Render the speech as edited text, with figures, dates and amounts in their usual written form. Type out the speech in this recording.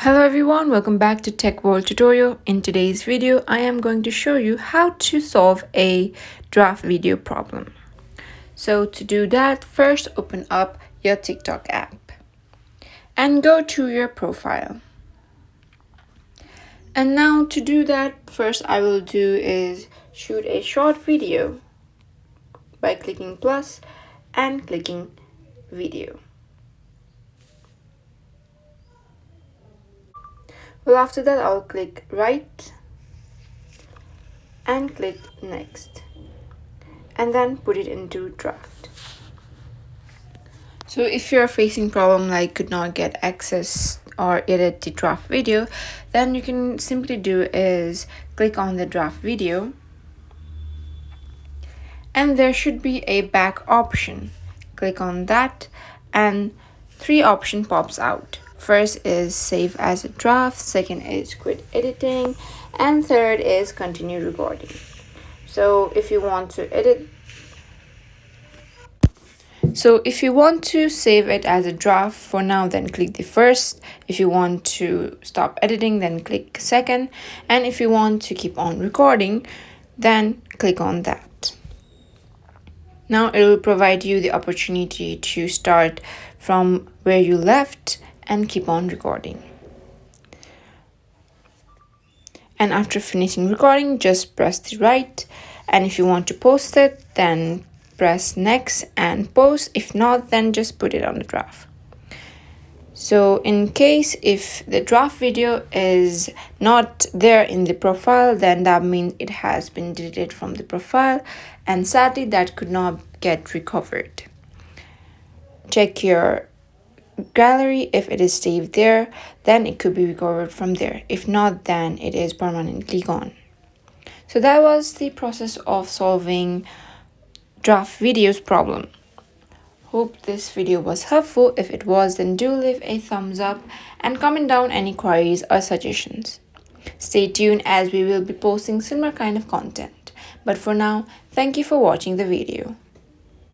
Hello everyone, welcome back to Tech World Tutorial. In today's video, I am going to show you how to solve a draft video problem. So to do that, first open up your TikTok app and go to your profile. And now to do that, first I will do is shoot a short video by clicking plus and clicking video. Well, after that, I'll click write and click next and then put it into draft. So if you're facing problem like could not get access or edit the draft video, then you can simply do is click on the draft video and there should be a back option. Click on that and 3 option pops out. First is save as a draft, second is quit editing, and third is continue recording. So if you want to save it as a draft for now, then click the first. If you want to stop editing, then click second. And if you want to keep on recording, then click on that. Now it will provide you the opportunity to start from where you left and keep on recording. And after finishing recording, just press the write, and if you want to post it, then press next and post. If not, then just put it on the draft. So in case if the draft video is not there in the profile, then that means it has been deleted from the profile, and sadly that could not get recovered. Check your gallery. If it is saved there, then it could be recovered from there. If not, then it is permanently gone. So that was the process of solving draft videos problem. Hope this video was helpful. If it was, then do leave a thumbs up and comment down any queries or suggestions. Stay tuned as we will be posting similar kind of content. But for now, thank you for watching the video.